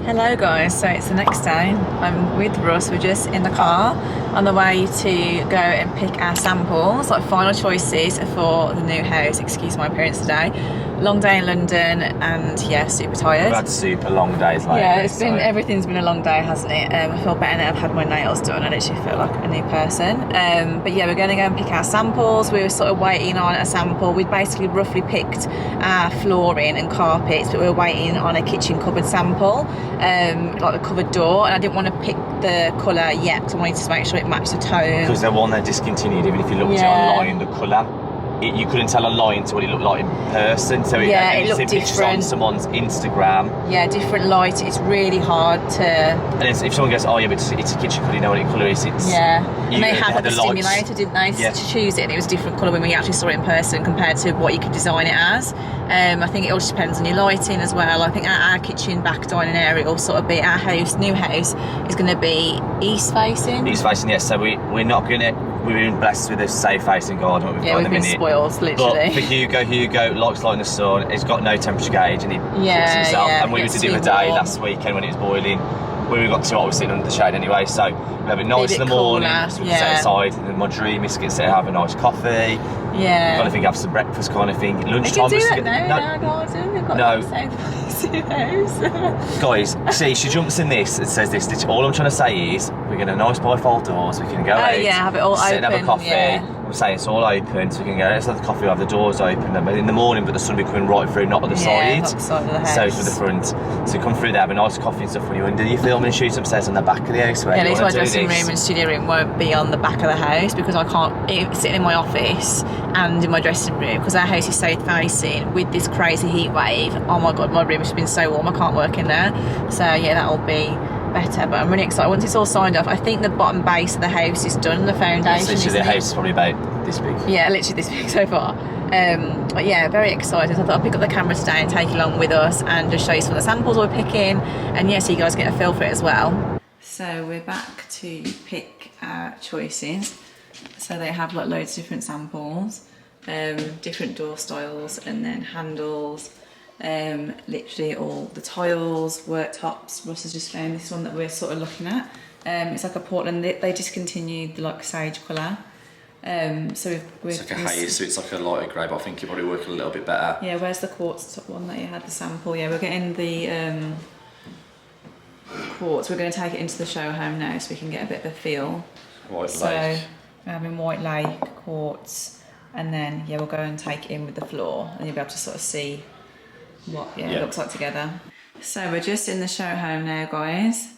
Hello guys, so it's the next day. I'm with Russ, we're just in the car on the way to go and pick our samples, like final choices for the new house. Excuse my appearance today. Long day in London and yeah, super tired. We've had super long days lately. Yeah, everything's been a long day, hasn't it? I feel better now I've had my nails done. I literally feel like a new person. But yeah, we're going to go and pick our samples. We were sort of waiting on a sample. We'd basically roughly picked our flooring and carpets, but we were waiting on a kitchen cupboard sample, like the cupboard door, and I didn't want to pick the colour yet because I wanted to make sure it matched the tone. Because the one they discontinued, even if you looked at it online, the colour, you couldn't tell online to what it looked like in person. So it looked different on someone's Instagram. Yeah, different light. It's really hard to. And if someone goes, oh yeah, but it's a kitchen colour, you know what colour it is. And they had the stimulator, didn't they, yeah, to choose it, and it was a different colour when we actually saw it in person compared to what you could design it as. I think it all just depends on your lighting as well. I think our kitchen back dining area will sort of be our new house is going to be east facing. East facing, yes. So we're not going to. We've been blessed with a safe facing garden. We've been spoiled, literally. But for Hugo likes light in the sun. He's got no temperature gauge and he cooks himself. And we were to do the day last weekend when it was boiling. When we got to it, I was sitting under the shade anyway. So we have it nice in the morning. So we can sit outside. And my dream is to get to have a nice coffee. Yeah. Kind of thing, have some breakfast kind of thing. Lunchtime. We can do that now in our garden. We've got the same house. Guys, see, she jumps in this and says this. All I'm trying to say is we're going to nice bifold doors. We can go out. Yeah, have it all sit open. And have a coffee. Yeah. I'm saying it's all open, so we can go. Let's have the coffee. Have the doors open in the morning, but the sun will be coming right through, not on the side. Not the side of the house. So it's with the front. So come through there, have a nice coffee and stuff when you're under your filming and shooting upstairs on the back of the house. At least my dressing room and studio room won't be on the back of the house because I can't sit in my office and in my dressing room because our house is south facing with this crazy heat wave. Oh my god, my room has been so warm, I can't work in there. So yeah, that'll be better, but I'm really excited. Once it's all signed off, I think the bottom base of the house is done, the foundation. So the house is probably about this big. Yeah, literally this big so far. But yeah, very excited. So I thought I'd pick up the camera today and take it along with us and just show you some of the samples we're picking, and yeah, so you guys get a feel for it as well. So we're back to pick our choices. So they have like loads of different samples, different door styles, and then handles. Literally all the tiles, worktops. Russ has just found this one that we're sort of looking at. It's like a Portland. They discontinued the like sage colour. So it's like a haze, so it's like a lighter grey, but I think it probably work a little bit better. Yeah, where's the quartz one that you had the sample? Yeah, we're getting the quartz. We're going to take it into the show home now so we can get a bit of a feel. White Lake. We're having White Lake, quartz, and then yeah, we'll go and take it in with the floor, and you'll be able to sort of see what it looks like together. So we're just in the show home now, guys.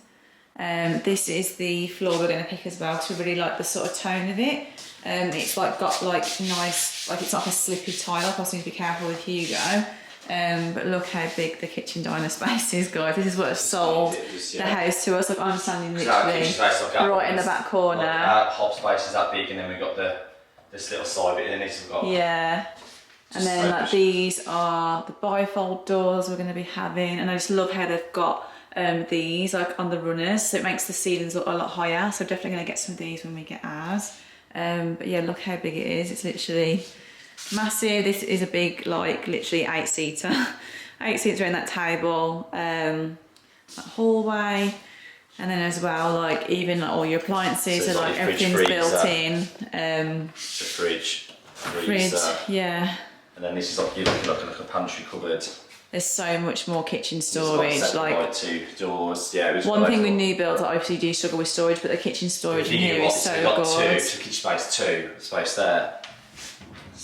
This is the floor we're going to pick as well because we really like the sort of tone of it. It's like got like nice, like it's like a slippy tile. I need to be careful with Hugo. But look how big the kitchen diner space is, guys. This is what has sold the house to us. Like I'm standing literally right in the back corner. Like our hop space is that big, and then we've got this little side bit in this. We've got and then like these are the bifold doors we're going to be having, and I just love how they've got these like on the runners, so it makes the ceilings look a lot higher. So definitely going to get some of these when we get ours. But yeah, look how big it is. It's literally massive. This is a big, like literally 8-seater. 8-seater in that table. That hallway, and then as well, like even like all your appliances, so like everything's built in. The fridge, yeah. And then this is like you're looking like a pantry cupboard. There's so much more kitchen storage. Like 2 doors. Yeah. It was one thing with new builds, I obviously do struggle with storage, but the kitchen storage in here is so good. Two kitchen space, space there.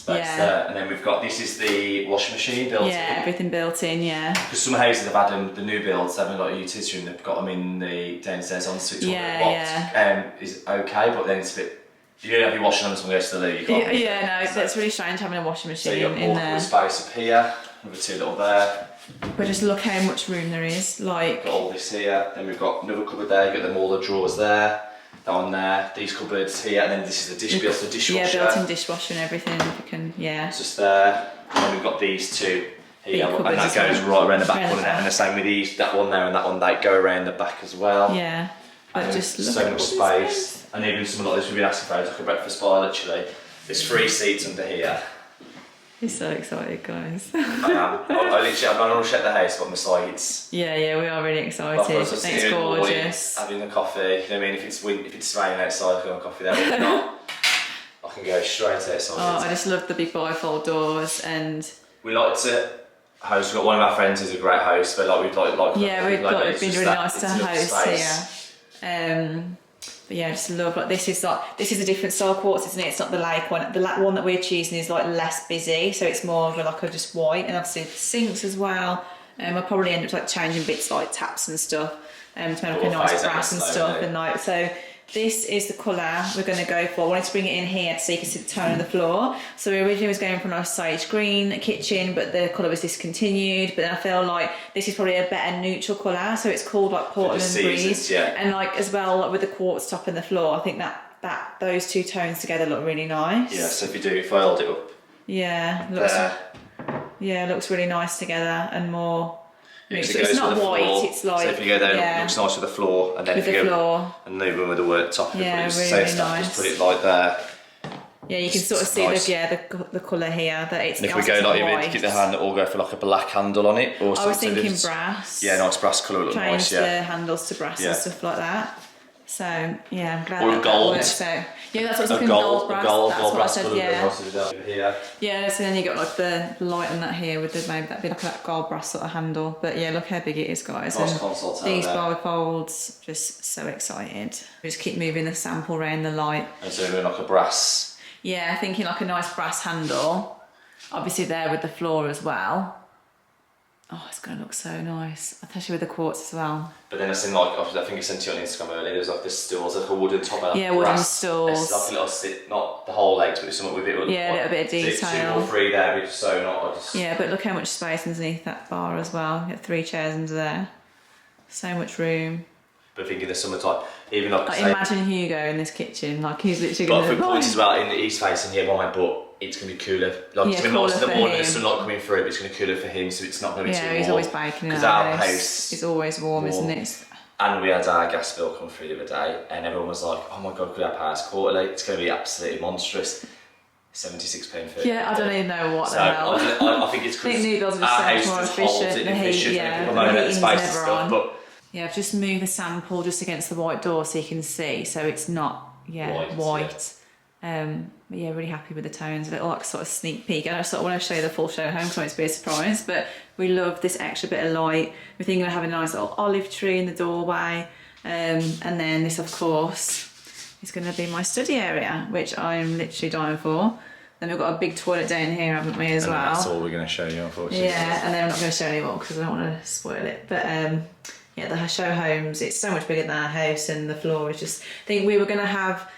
There, and then we've got this is the washing machine built in. Yeah, everything built in, yeah. Because some houses have had them, the new builds, they haven't got a utility room, they've got them in the downstairs on switch is okay, but then it's a bit. You don't have your washing on and someone goes to the loo, you can't. Yeah, no, that's really strange having a washing machine so you've got in there. Space up here, with 2 little there. But just look how much room there is. Like we've got all this here, then we've got another cupboard there, you've got them all the drawers there. That one there, these cupboards here, and then this is the dishwasher. Yeah, built-in dishwasher and everything. You can, It's just there, and then we've got these 2 here, and that goes right around the back one, and the same with these, that one there and that one, they go around the back as well. Yeah, but just look so much space, and even something like this we've been asking for, it's like a breakfast bar literally. There's 3 seats under here. He's so excited, guys. I am. I literally, I'm going to rush at the house, but my sides. Yeah, we are really excited. It's gorgeous. Having a coffee, you know what I mean? If it's raining outside, I can have a coffee there. But if not, I can go straight outside. Oh, I just love the big bifold doors, and we like to host. We've got one of our friends who's a great host, but like we'd like. Yeah, it's been really nice to host here. But yeah, I just love this is a different style quartz, isn't it? It's not the lake one. The one that we're choosing is like less busy, so it's more of like a just white, and obviously the sinks as well. I'll probably end up like changing bits like taps and stuff, to make like a nice brass and stuff, and like so. This is the colour we're going to go for. I wanted to bring it in here so you can see the tone of the floor. So we originally was going for a nice sage green kitchen, but the colour was discontinued. But then I feel like this is probably a better neutral colour. So it's called like Portland Breeze. Yeah. And like as well, like with the quartz top and the floor, I think that those two tones together look really nice. Yeah, so if I hold it up. Yeah, looks really nice together and more. Yeah, it's not white, it's like... So if you go down, it looks nice with the floor, and then if you go and leave them with the work top, yeah, really nice. Just put it like there. Yeah, you can sort of see nice. the colour here, that it's... And if we go like, even keep the hand, it'll go for like a black handle on it, or something. I was thinking brass. Yeah, nice brass colour, look nice, Change the handles to brass and stuff like that. So, yeah, I'm glad or that gold. works out. Yeah, that's what I was thinking, gold brass. That's what I said, yeah. Yeah, so then you got like the light on that here with maybe that'd be like that gold brass sort of handle. But yeah, look how big it is, guys. Nice and console these bifolds, just so excited. We just keep moving the sample around the light. And so we're doing like a brass. Yeah, thinking like a nice brass handle. Obviously there with the floor as well. Oh, it's going to look so nice, especially with the quartz as well. But then I seen like, I think I sent you on Instagram earlier, there's like this stools, like a wooden top and yeah, wooden stools. It's like a little sit, not the whole legs, but something with it. Yeah, a little bit of detail. 2 or 3 there, which is so not. Yeah, but look how much space underneath that bar as well. You got 3 chairs under there. So much room. But thinking the summertime, even like imagine Hugo in this kitchen, like he's literally going to... But for points as well, in the east facing, yeah, why, but it's going to be cooler. Like, it's going to be nice in the morning, the sunlight coming through, but it's going to be cooler for him, so it's not going to be too warm. Yeah, he's always baking in our house. It's always warm, isn't it? And we had our gas bill come through the other day, and everyone was like, oh my God, could our house quarterly? It's going to be absolutely monstrous. £76.50. Yeah, I don't even know what the hell. I think it's because our house just holds it efficient, and people moan about the space and stuff, but... Yeah, I've just moved the sample just against the white door so you can see, so it's not white. But yeah, really happy with the tones. A little like sort of sneak peek. And I sort of want to show you the full show home, so it's a bit of a surprise. But we love this extra bit of light. We're thinking of having a nice little olive tree in the doorway, and then this, of course, is going to be my study area, which I'm literally dying for. Then we've got a big toilet down here, haven't we, as well? That's all we're going to show you, unfortunately. Yeah, and then I'm not going to show you anymore because I don't want to spoil it. But yeah, the show homes, it's so much bigger than our house, and the floor is just... I think we were going to have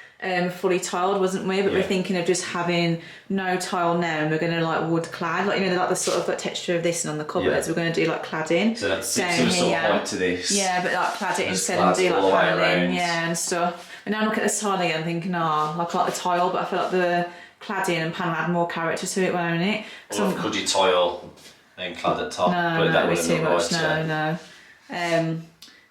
fully tiled, wasn't we? But we're thinking of just having no tile now, and we're going to like wood clad, like, you know, like the sort of like texture of this and on the cupboards. We're going to do like cladding. So that's down sort of point to this. Yeah, but like clad it instead and do like paneling, and stuff. And now I look at the tile again, thinking, like the tile, but I feel like the cladding and panel had more character to it, won't it? Or could you tile and clad at top? No, that would be too much. No.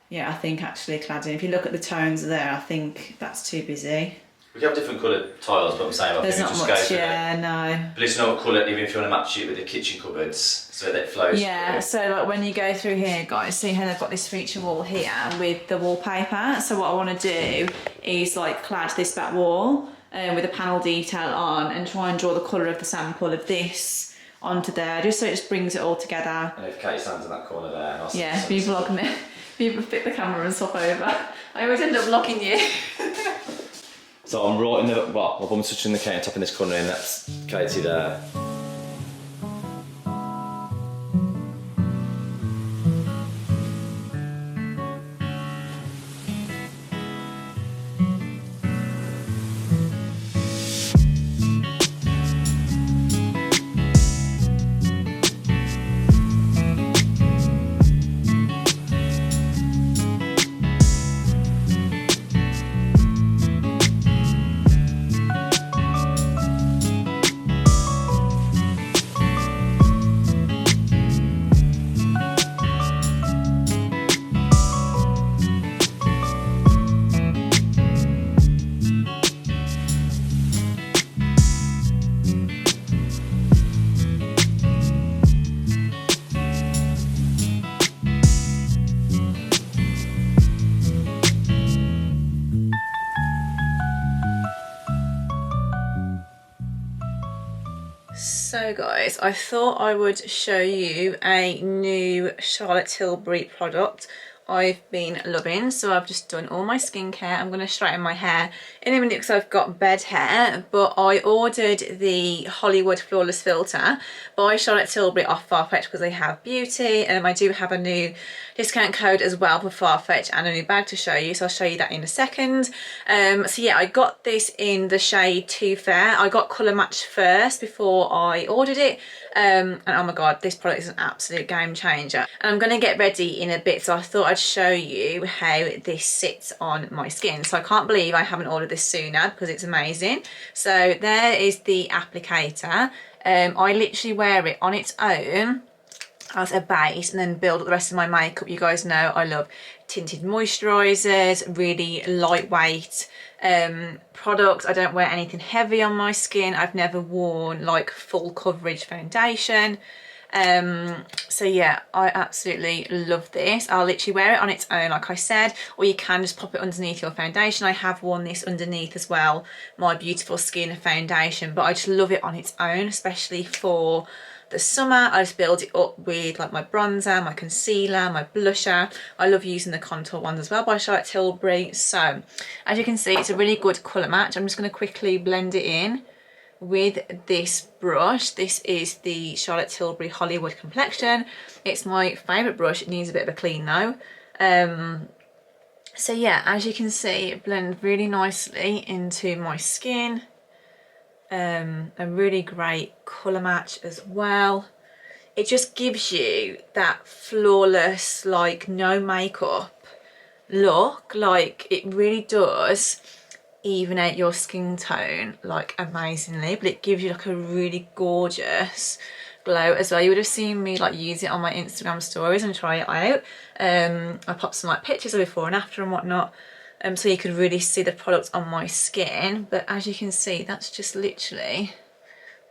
Yeah, I think actually cladding, if you look at the tones there, I think that's too busy. We can have different coloured tiles, but I'm saying there's not much, no. But it's not colour, even if you want to match it with the kitchen cupboards, so that it flows. Yeah, through. So like when you go through here, guys, see how they've got this feature wall here with the wallpaper. So what I want to do is like clad this back wall with a panel detail on, and try and draw the colour of the sample of this onto there, just so it just brings it all together. And if Katie stands in that corner there, I'll if you vlog me, if you flip the camera and swap over, I always end up vlogging you. So I'm right in the, I'm touching the countertop in this corner, and that's Katie there. So guys, I thought I would show you a new Charlotte Tilbury product I've been loving. So I've just done all my skincare. I'm going to straighten my hair in a minute because I've got bed hair, but I ordered the Hollywood Flawless Filter by Charlotte Tilbury off Farfetch because they have beauty, and I do have a new discount code as well for Farfetch and a new bag to show you, so I'll show you that in a second. So yeah, I got this in the shade Too Fair. I got colour match first before I ordered it, and oh my god, this product is an absolute game changer. And I'm going to get ready in a bit, so I thought I'd show you how this sits on my skin. So I can't believe I haven't ordered this sooner because it's amazing. So there is the applicator. I literally wear it on its own as a base and then build up the rest of my makeup. You guys know I love tinted moisturisers, really lightweight products. I don't wear anything heavy on my skin. I've never worn like full coverage foundation. So yeah, I absolutely love this. I'll literally wear it on its own like I said, or you can just pop it underneath your foundation. I have worn this underneath as well, my Beautiful Skin foundation, but I just love it on its own, especially for the summer. I just build it up with like my bronzer, my concealer, my blusher. I love using the contour ones as well by Charlotte Tilbury. So as you can see, it's a really good colour match. I'm just going to quickly blend it in with this brush. This is the Charlotte Tilbury Hollywood Complexion. It's my favourite brush. It needs a bit of a clean though. So yeah, as you can see, it blends really nicely into my skin. A really great colour match as well. It just gives you that flawless, like no makeup look. Like it really does even out your skin tone like amazingly, but it gives you like a really gorgeous glow as well. You would have seen me like use it on my Instagram stories and try it out. I popped some like pictures of before and after and whatnot, so you could really see the product on my skin. But as you can see, that's just literally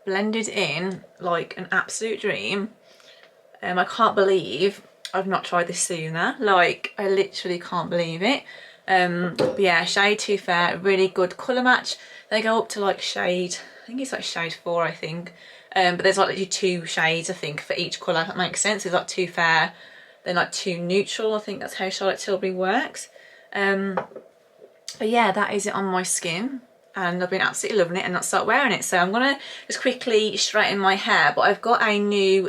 blended in like an absolute dream. I can't believe I've not tried this sooner. Like I literally can't believe it. But yeah, shade Too Fair, really good colour match. They go up to like shade, I think it's like shade 4 I think, but there's like literally 2 shades I think for each colour, if that makes sense. There's like Too Fair, then like 2 neutral. I think that's how Charlotte Tilbury works. But yeah, that is it on my skin, and I've been absolutely loving it and not start wearing it. So I'm gonna just quickly straighten my hair, but I've got a new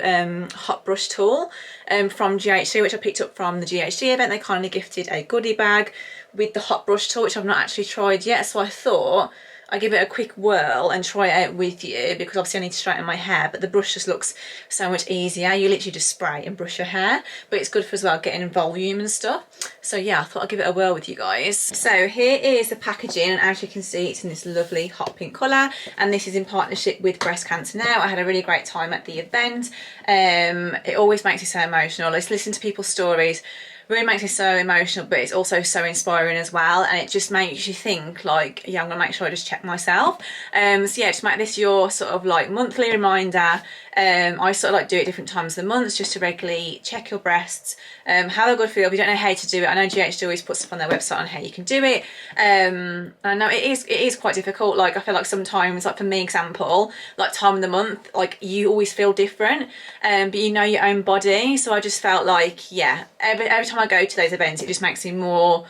hot brush tool from GHD, which I picked up from the GHD event. They kindly gifted a goodie bag with the hot brush tool, which I've not actually tried yet, so I thought I'd give it a quick whirl and try it out with you, because obviously I need to straighten my hair, but the brush just looks so much easier. You literally just spray and brush your hair, but it's good for as well getting volume and stuff. So yeah, I thought I'd give it a whirl with you guys. So here is the packaging, and as you can see, it's in this lovely hot pink colour, and this is in partnership with Breast Cancer Now. I had a really great time at the event. It always makes me so emotional. Let's listen to people's stories. Really makes me so emotional, but it's also so inspiring as well, and it just makes you think like, yeah, I'm gonna make sure I just check myself. So yeah, just make this your sort of like monthly reminder. I sort of like do it different times of the month just to regularly check your breasts, have a good feel. If you don't know how to do it, I know GHD always puts stuff on their website on how you can do it. I know it is quite difficult. Like I feel like sometimes, like for me example, like time of the month, like you always feel different, but you know your own body. So I just felt like, yeah, every time I go to those events, it just makes me more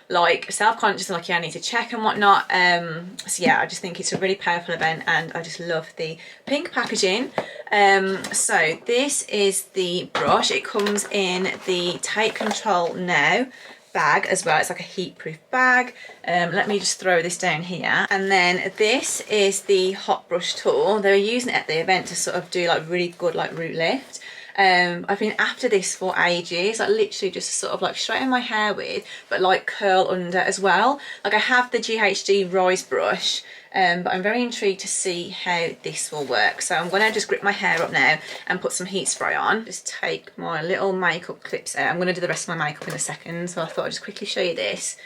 like self-conscious and like, yeah, I need to check and whatnot. So yeah, I just think it's a really powerful event, and I just love the pink packaging. So this is the brush. It comes in the Take Control Now bag as well. It's like a heat-proof bag. Let me just throw this down here. And then this is the hot brush tool. They were using it at the event to sort of do like really good like root lift. I've been after this for ages, like literally just sort of like straighten my hair with, but like curl under as well. Like I have the GHD Rise brush, but I'm very intrigued to see how this will work. So I'm gonna just grip my hair up now and put some heat spray on. Just take my little makeup clips out. I'm gonna do the rest of my makeup in a second, so I thought I'd just quickly show you this,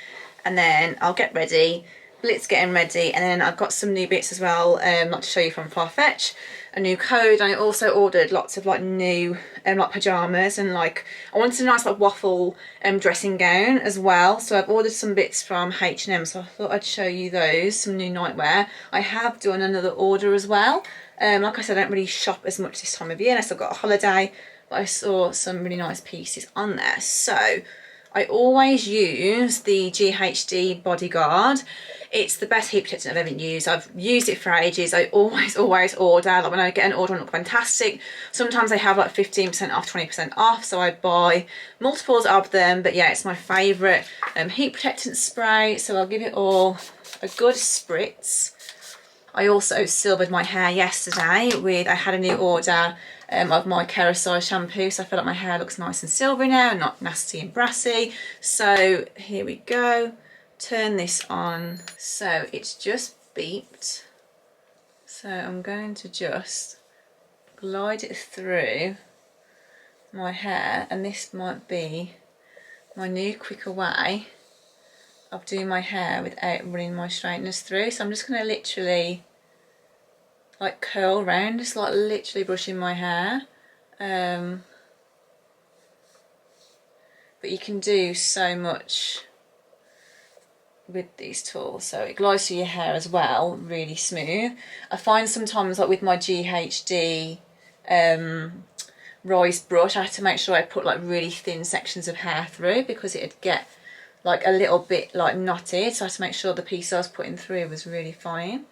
and then I'll get ready. Blitz getting ready, and then I've got some new bits as well, like to show you from Farfetch. A new code. I also ordered lots of like new like pajamas, and like I wanted a nice like waffle dressing gown as well, so I've ordered some bits from H&M, so I thought I'd show you those, some new nightwear. I have done another order as well, Like I said, I don't really shop as much this time of year unless I've got a holiday, but I saw some really nice pieces on there. So I always use the GHD Bodyguard. It's the best heat protectant I've ever used. I've used it for ages. I always order. Like when I get an order and look fantastic, sometimes they have like 15% off, 20% off, so I buy multiples of them. But yeah, it's my favourite heat protectant spray, so I'll give it all a good spritz. I also silvered my hair yesterday with, I had a new order of my Kerastase shampoo, so I feel like my hair looks nice and silvery now, not nasty and brassy. So here we go. Turn this on. So it's just beeped. So I'm going to just glide it through my hair, and this might be my new quicker way of doing my hair without running my straighteners through. So I'm just going to literally like curl round, just like literally brushing my hair. But you can do so much with these tools. So it glides through your hair as well, really smooth. I find sometimes like with my GHD Rise brush, I have to make sure I put like really thin sections of hair through because it'd get like a little bit like knotted, so I had to make sure the piece I was putting through was really fine.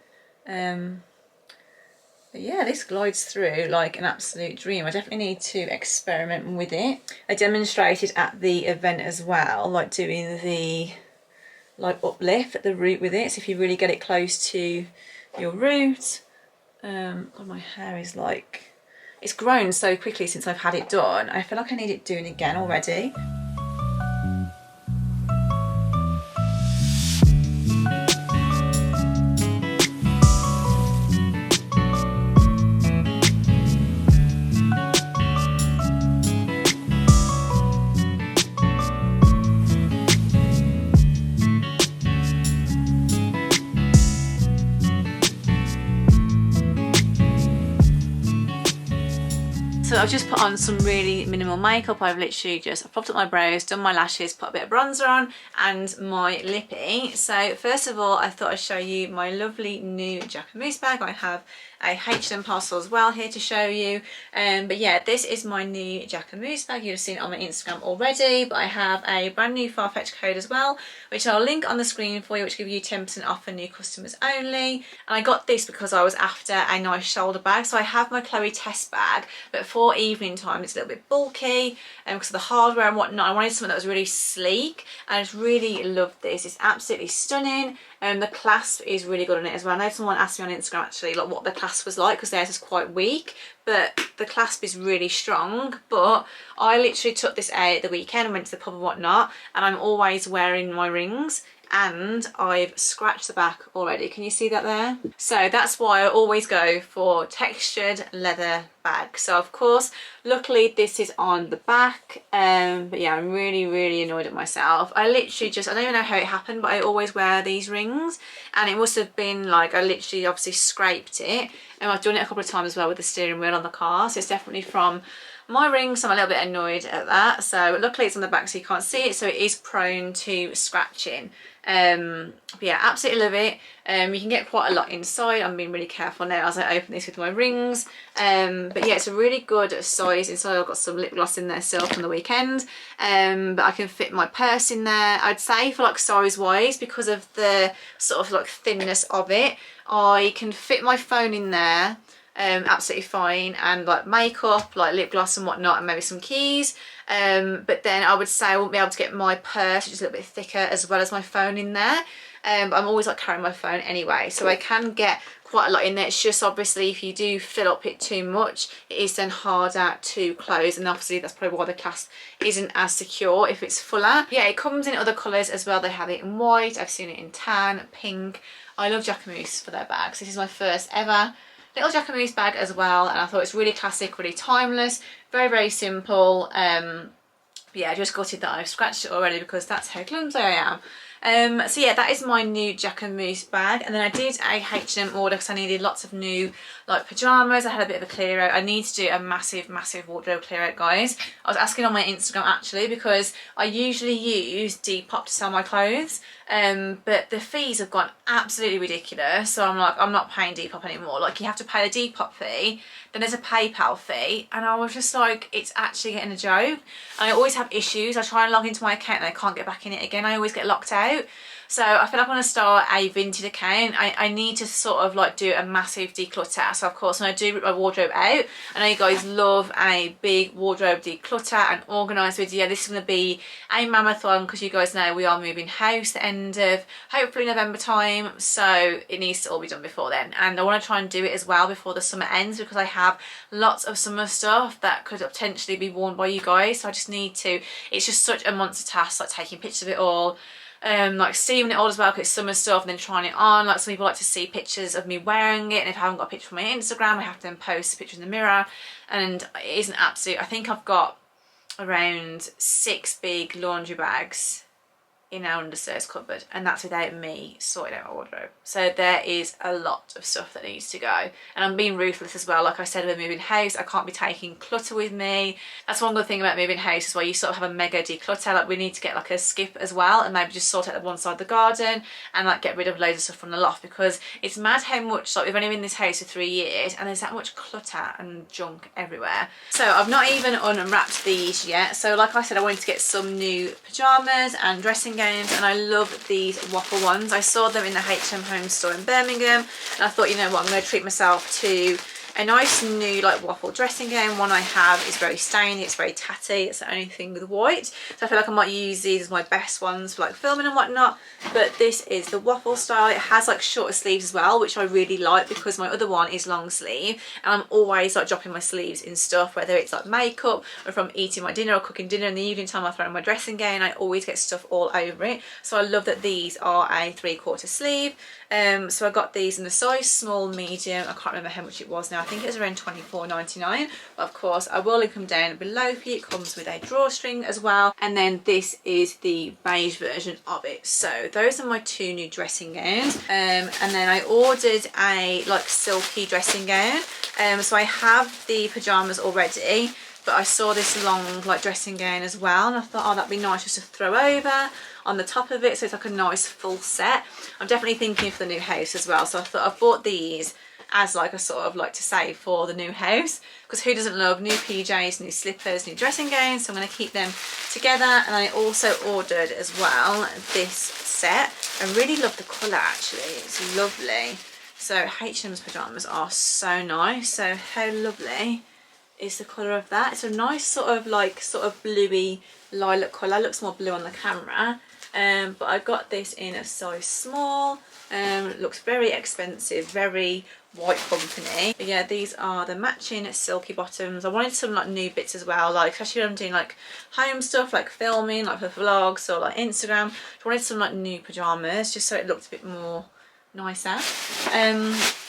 But yeah, this glides through like an absolute dream. I definitely need to experiment with it. I demonstrated at the event as well, like doing the like uplift at the root with it. So if you really get it close to your root, God, my hair is like, it's grown so quickly since I've had it done. I feel like I need it doing again already. So I've just put on some really minimal makeup. I've literally just propped up my brows, done my lashes, put a bit of bronzer on and my lippy. So first of all, I thought I'd show you my lovely new Jacquemus bag. I have a H&M parcel as well here to show you. But yeah, this is my new Jacquemus bag. You've seen it on my Instagram already, but I have a brand new Farfetch code as well, which I'll link on the screen for you, which gives you 10% off for new customers only. And I got this because I was after a nice shoulder bag. So I have my Chloe test bag, but for evening time it's a little bit bulky because of the hardware and whatnot. I wanted something that was really sleek, and I just really love this. It's absolutely stunning. The clasp is really good on it as well. I know someone asked me on Instagram actually like what the clasp was like because theirs is quite weak, but the clasp is really strong. But I literally took this out at the weekend and went to the pub and whatnot, and I'm always wearing my rings, and I've scratched the back already. Can you see that there? So that's why I always go for textured leather bag. So of course, luckily this is on the back, but yeah, I'm really annoyed at myself. I literally just, I don't even know how it happened, but I always wear these rings, and it must have been like, I literally obviously scraped it, and I've done it a couple of times as well with the steering wheel on the car, so it's definitely from my rings. So I'm a little bit annoyed at that. So luckily it's on the back so you can't see it, so it is prone to scratching. But yeah, absolutely love it. You can get quite a lot inside. I'm being really careful now as I open this with my rings, but yeah, it's a really good size inside. I've got some lip gloss in there still from the weekend, but I can fit my purse in there. I'd say for like size wise, because of the sort of like thinness of it, I can fit my phone in there absolutely fine, and like makeup, like lip gloss and whatnot, and maybe some keys. But then I would say I won't be able to get my purse, which is a little bit thicker, as well as my phone in there. But I'm always like carrying my phone anyway, so I can get quite a lot in there. It's just obviously if you do fill up it too much, it is then harder to close, and obviously that's probably why the clasp isn't as secure if it's fuller. Yeah, it comes in other colours as well. They have it in white, I've seen it in tan, pink. I love Jacquemus for their bags. This is my first ever little Jacquemus bag as well, and I thought it's really classic, really timeless, very simple. But yeah, I just gutted that I've scratched it already because that's how clumsy I am. So yeah, that is my new Jacquemus bag. And then I did a H&M order because I needed lots of new like pyjamas. I had a bit of a clear out. I need to do a massive wardrobe clear out, guys. I was asking on my Instagram actually, because I usually use Depop to sell my clothes, But the fees have gone absolutely ridiculous. So I'm like, I'm not paying Depop anymore. Like, you have to pay the Depop fee, then there's a PayPal fee, and I was just like, it's actually getting a joke. And I always have issues. I try and log into my account and I can't get back in it again. I always get locked out. So I feel like I want to start a vintage account. I need to sort of like do a massive declutter. So of course, when I do rip my wardrobe out, I know you guys love a big wardrobe declutter and organise video. This is going to be a marathon because you guys know we are moving house the end of hopefully November time. So it needs to all be done before then. And I want to try and do it as well before the summer ends because I have lots of summer stuff that could potentially be worn by you guys. So I just need to, it's just such a monster task, like taking pictures of it all. Like steaming it all as well because it's summer stuff, and then trying it on. Like, some people like to see pictures of me wearing it, and if I haven't got a picture for my Instagram, I have to then post a picture in the mirror. And it is an absolute, I think I've got around 6 big laundry bags in our understairs cupboard, and that's without me sorting out my wardrobe. So there is a lot of stuff that needs to go, and I'm being ruthless as well. Like I said, with moving house, I can't be taking clutter with me. That's one good thing about moving house, is where you sort of have a mega declutter. Like, we need to get like a skip as well, and maybe just sort out the one side of the garden and like get rid of loads of stuff from the loft, because it's mad how much, like, we've only been in this house for 3 years and there's that much clutter and junk everywhere. So I've not even unwrapped these yet. So like I said, I wanted to get some new pyjamas and dressing gowns, and I love these waffle ones. I saw them in the H&M Home store in Birmingham, and I thought, you know what, I'm going to treat myself to a nice new like waffle dressing gown. One I have is very stainy, it's very tatty, it's the only thing with white, so I feel like I might use these as my best ones for like filming and whatnot. But this is the waffle style. It has like shorter sleeves as well, which I really like, because my other one is long sleeve, and I'm always like dropping my sleeves in stuff, whether it's like makeup or if I'm eating my dinner or cooking dinner in the evening time, I throw in my dressing gown, I always get stuff all over it. So I love that these are a 3/4 sleeve. So I got these in the size small, medium. I can't remember how much it was now. I think it was around £24.99. But of course, I will link them down below for you. It comes with a drawstring as well. And then this is the beige version of it. So those are my 2 new dressing gowns. And then I ordered a like silky dressing gown. So I have the pyjamas already, but I saw this long like dressing gown as well, and I thought, oh, that'd be nice just to throw over on the top of it, so it's like a nice full set. I'm definitely thinking for the new house as well, so I thought I've bought these as like a sort of like to save for the new house, because who doesn't love new PJs, new slippers, new dressing gowns? So I'm going to keep them together. And I also ordered as well this set. I really love the colour actually, it's lovely. So H&M's pyjamas are so nice. So how lovely is the colour of that? It's a nice sort of bluey lilac colour. Looks more blue on the camera. But I got this in a size small. It looks very expensive, very white company. But yeah, these are the matching silky bottoms. I wanted some like new bits as well, like especially when I'm doing like home stuff, like filming, like for vlogs or like Instagram. I wanted some like new pyjamas just so it looked a bit more nicer.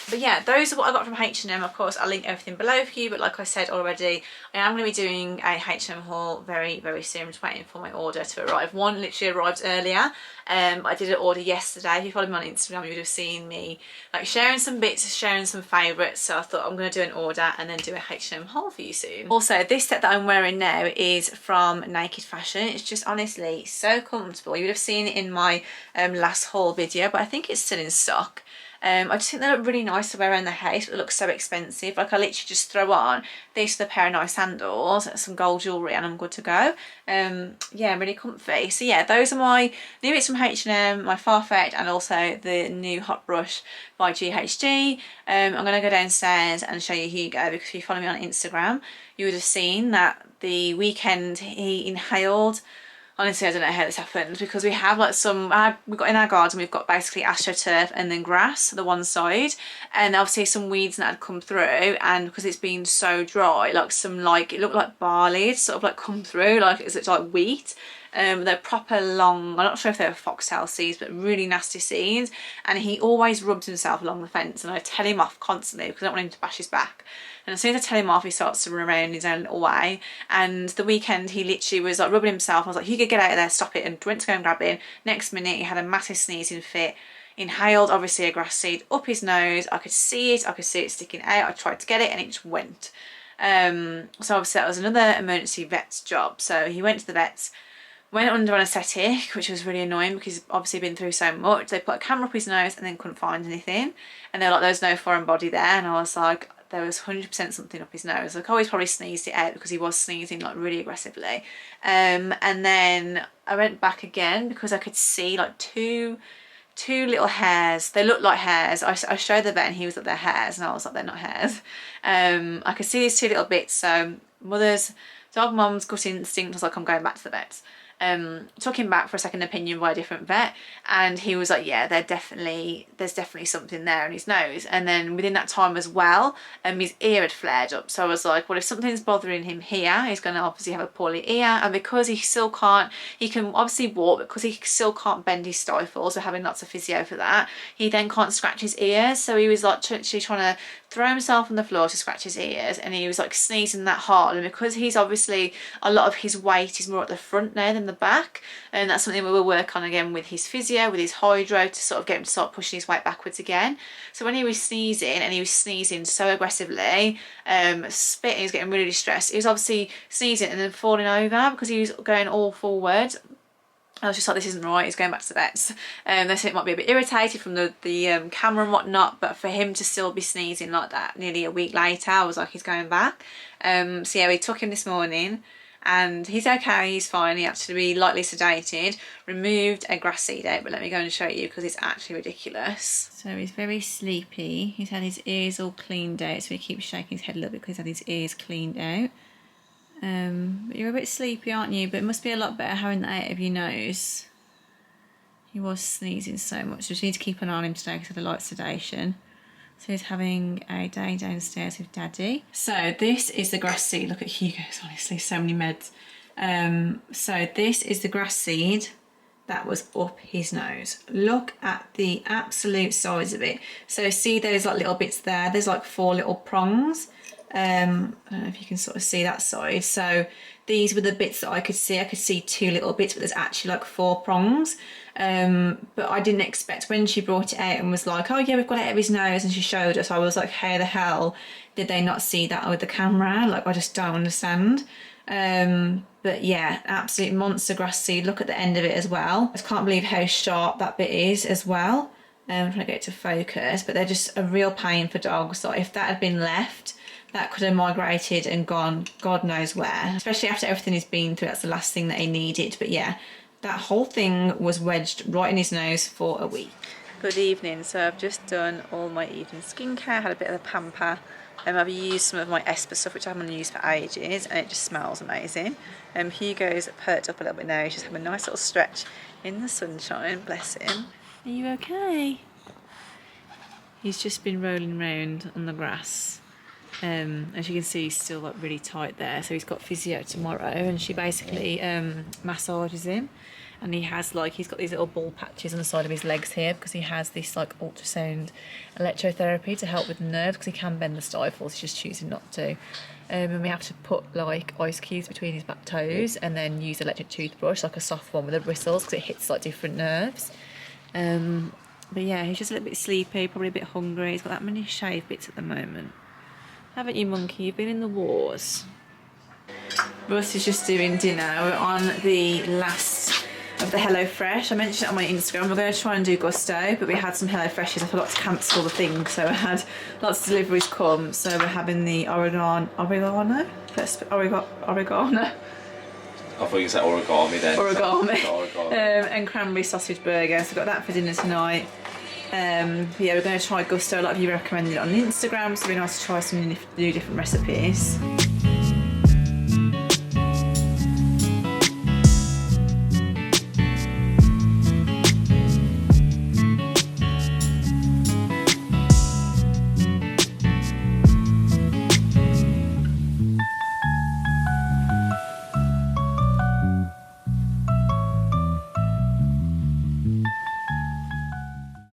But yeah, those are what I got from H&M. Of course, I'll link everything below for you, but like I said already, I am going to be doing a H&M haul very, very soon. I'm just waiting for my order to arrive. One literally arrived earlier. I did an order yesterday. If you follow me on Instagram, you would have seen me like sharing some bits, sharing some favourites. So I thought I'm going to do an order and then do a H&M haul for you soon. Also, this set that I'm wearing now is from Naked Fashion. It's just honestly so comfortable. You would have seen it in my last haul video, but I think it's still in stock. I just think they look really nice to wear around the house, but they look so expensive. Like, I literally just throw on this with a pair of nice sandals, some gold jewellery, and I'm good to go. Yeah, really comfy. So yeah, those are my new bits from H&M, my Farfetch, and also the new Hot Brush by GHD. I'm going to go downstairs and show you Hugo, because if you follow me on Instagram, you would have seen that the weekend he inhaled. Honestly, I don't know how this happened, because we have like we've got in our garden, we've got basically astroturf and then grass the one side, and obviously some weeds that had come through, and because it's been so dry, like some like, it looked like barley sort of like come through, like it's like wheat. They're proper long, I'm not sure if they're foxtail seeds, but really nasty seeds, and he always rubs himself along the fence, and I tell him off constantly because I don't want him to bash his back. And as soon as I tell him off, he starts to run around in his own little way. And the weekend, he literally was like rubbing himself. I was like, you could get out of there, stop it, and went to go and grab him. Next minute, he had a massive sneezing fit, inhaled obviously a grass seed up his nose. I could see it sticking out. I tried to get it and it just went. So obviously that was another emergency vet's job. So he went to the vet's, Went under anaesthetic, which was really annoying because he's obviously been through so much. They put a camera up his nose and then couldn't find anything. And they were like, there's no foreign body there. And I was like, there was 100% something up his nose. Like, oh, he's probably sneezed it out because he was sneezing like really aggressively. And then I went back again because I could see like two little hairs. They looked like hairs. I showed the vet and he was like, they're hairs. And I was like, they're not hairs. I could see these two little bits. So dog mom's gut instinct was like, I'm going back to the vets. Took him back for a second opinion by a different vet, and he was like, yeah, there's definitely something there in his nose. And then within that time as well, his ear had flared up. So I was like, well, if something's bothering him here, he's going to obviously have a poorly ear. And because he can obviously walk, but because he still can't bend his stifle, so having lots of physio for that, he then can't scratch his ears. So he was like literally trying to throw himself on the floor to scratch his ears, and he was like sneezing that hard. And because he's obviously, a lot of his weight is more at the front now than the back, and that's something we will work on again with his physio, with his hydro, to sort of get him to start pushing his weight backwards again. So when he was sneezing, and he was sneezing so aggressively, spitting, he was getting really distressed. He was obviously sneezing and then falling over because he was going all forward. I was just like, this isn't right, he's going back to the vets. They said it might be a bit irritated from the camera and whatnot, but for him to still be sneezing like that nearly a week later, I was like, he's going back. So yeah, we took him this morning and he's okay, he's fine. He had to be lightly sedated, removed a grass seed out, but let me go and show you because it's actually ridiculous. So he's very sleepy. He's had his ears all cleaned out, so he keeps shaking his head a little bit because he's had his ears cleaned out. But you're a bit sleepy, aren't you? But it must be a lot better having that out of your nose. He was sneezing so much, so we need to keep an eye on him today because of the light sedation. So he's having a day downstairs with Daddy. So this is the grass seed. Look at Hugo's, honestly, so many meds. So this is the grass seed that was up his nose. Look at the absolute size of it. So see those like little bits there? There's like 4 little prongs. I don't know if you can sort of see that side. So these were the bits that I could see. I could see 2 little bits, but there's actually like 4 prongs. But I didn't expect, when she brought it out and was like, oh yeah, we've got it out of his nose, and she showed us, I was like, how the hell did they not see that with the camera? Like, I just don't understand. But yeah, absolute monster grass seed. Look at the end of it as well. I just can't believe how sharp that bit is as well. I'm trying to get it to focus, but they're just a real pain for dogs. So if that had been left, that could have migrated and gone God knows where, especially after everything he's been through. That's the last thing that he needed. But yeah, that whole thing was wedged right in his nose for a week. Good evening. So I've just done all my evening skincare, had a bit of a pamper. I've used some of my Esper stuff, which I haven't used for ages, and it just smells amazing. Hugo's perked up a little bit now. He's just having a nice little stretch in the sunshine, bless him. Are you okay? He's just been rolling around on the grass. As you can see, he's still like really tight there, so he's got physio tomorrow, and she basically massages him, and he's got these little ball patches on the side of his legs here because he has this like ultrasound electrotherapy to help with the nerves, because he can bend the stifles, he's just choosing not to. And we have to put like ice cubes between his back toes and then use an electric toothbrush, like a soft one with the bristles, because it hits like different nerves. But yeah, he's just a little bit sleepy, probably a bit hungry. He's got that many shave bits at the moment. Haven't you, monkey? You've been in the wars. Russ is just doing dinner. We're on the last of the HelloFresh. I mentioned it on my Instagram. We're going to try and do Gusto, but we had some HelloFreshes. I forgot to cancel the thing, so I had lots of deliveries come. So we're having the oregano. I thought you said origami then. Origami. And cranberry sausage burger. So we've got that for dinner tonight. Yeah, we're going to try Gusto. A lot of you recommended it on Instagram, so it'd be nice to try some new different recipes.